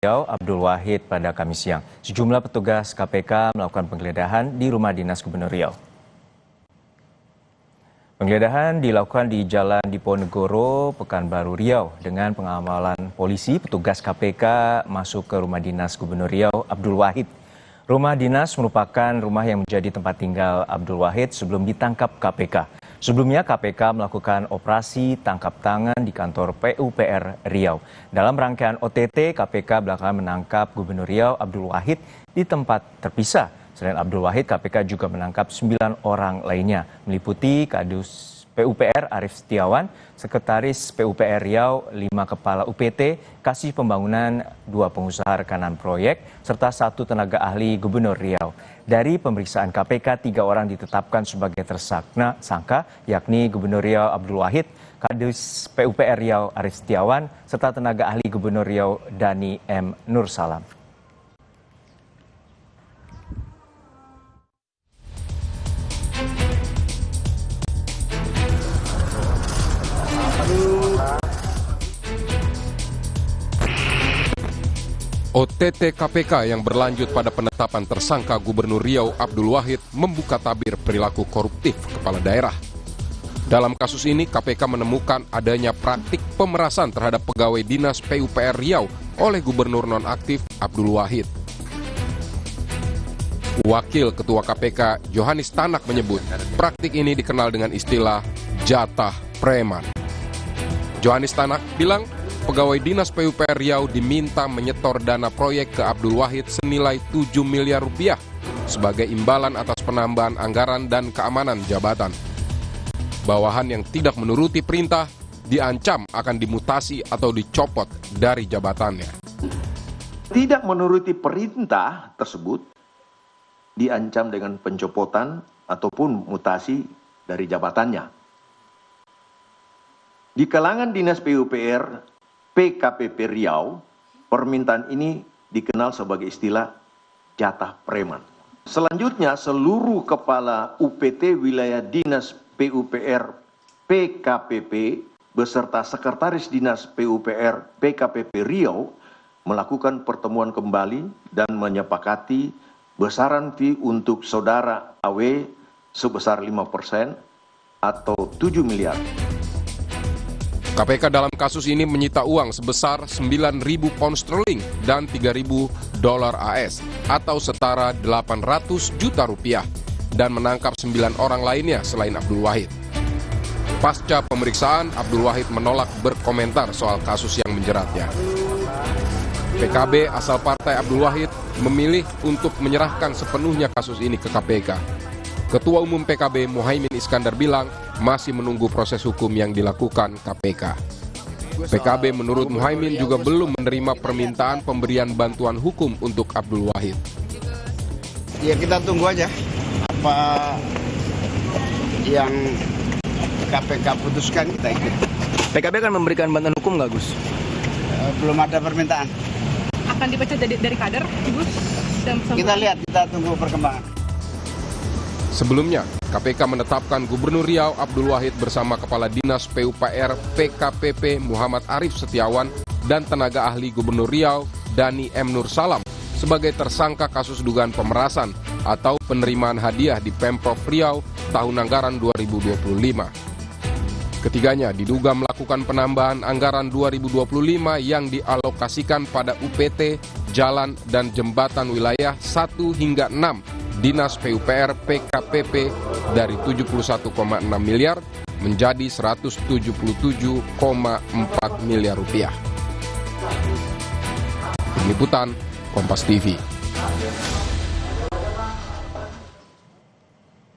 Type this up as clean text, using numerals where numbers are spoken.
Riau Abdul Wahid pada Kamis siang. Sejumlah petugas KPK melakukan penggeledahan di rumah dinas Gubernur Riau. Penggeledahan dilakukan di Jalan Diponegoro, Pekanbaru, Riau. Dengan pengawalan polisi, petugas KPK masuk ke rumah dinas Gubernur Riau Abdul Wahid. Rumah dinas merupakan rumah yang menjadi tempat tinggal Abdul Wahid sebelum ditangkap KPK. Sebelumnya KPK melakukan operasi tangkap tangan di kantor PUPR Riau. Dalam rangkaian OTT, KPK belakangan menangkap Gubernur Riau Abdul Wahid di tempat terpisah. Selain Abdul Wahid, KPK juga menangkap 9 orang lainnya, meliputi Kadus PUPR Arief Setiawan, Sekretaris PUPR Riau, 5 Kepala UPT, Kasih Pembangunan, 2 pengusaha rekanan proyek, serta 1 tenaga ahli Gubernur Riau. Dari pemeriksaan KPK, 3 orang ditetapkan sebagai tersangka, yakni Gubernur Riau Abdul Wahid, Kadus PUPR Riau Arief Setiawan, serta tenaga ahli Gubernur Riau Dani M. Nursalam. OTT KPK yang berlanjut pada penetapan tersangka Gubernur Riau Abdul Wahid membuka tabir perilaku koruptif kepala daerah. Dalam kasus ini, KPK menemukan adanya praktik pemerasan terhadap pegawai dinas PUPR Riau oleh Gubernur nonaktif Abdul Wahid. Wakil Ketua KPK Johannes Tanak menyebut praktik ini dikenal dengan istilah jatah preman. Johannes Tanak bilang pegawai dinas PUPR Riau diminta menyetor dana proyek ke Abdul Wahid senilai 7 miliar rupiah sebagai imbalan atas penambahan anggaran dan keamanan jabatan. Bawahan yang tidak menuruti perintah diancam akan dimutasi atau dicopot dari jabatannya. Tidak menuruti perintah tersebut diancam dengan pencopotan ataupun mutasi dari jabatannya. Di kalangan dinas PUPR PKPP Riau, permintaan ini dikenal sebagai istilah jatah preman. Selanjutnya, seluruh kepala UPT wilayah dinas PUPR PKPP beserta sekretaris dinas PUPR PKPP Riau melakukan pertemuan kembali dan menyepakati besaran fee untuk saudara AW sebesar 5% atau 7 miliar. KPK dalam kasus ini menyita uang sebesar 9.000 pound sterling dan 3.000 dolar AS atau setara 800 juta rupiah dan menangkap 9 orang lainnya selain Abdul Wahid. Pasca pemeriksaan, Abdul Wahid menolak berkomentar soal kasus yang menjeratnya. PKB asal partai Abdul Wahid memilih untuk menyerahkan sepenuhnya kasus ini ke KPK. Ketua Umum PKB Muhaimin Iskandar bilang masih menunggu proses hukum yang dilakukan KPK. PKB menurut Muhaimin juga belum menerima permintaan pemberian bantuan hukum untuk Abdul Wahid. Ya kita tunggu aja apa yang KPK putuskan, kita ikut. PKB akan memberikan bantuan hukum nggak, Gus? Belum ada permintaan. Akan dipecat dari kader, Gus? Kita lihat, kita tunggu perkembangan. Sebelumnya, KPK menetapkan Gubernur Riau Abdul Wahid bersama Kepala Dinas PUPR PKPP Muhammad Arief Setiawan dan tenaga ahli Gubernur Riau Dani M. Nursalam sebagai tersangka kasus dugaan pemerasan atau penerimaan hadiah di Pemprov Riau tahun anggaran 2025. Ketiganya diduga melakukan penambahan anggaran 2025 yang dialokasikan pada UPT, jalan, dan jembatan wilayah 1 hingga 6 Dinas PUPR PKPP dari 71,6 miliar menjadi 177,4 miliar rupiah. Tim Liputan Kompas TV.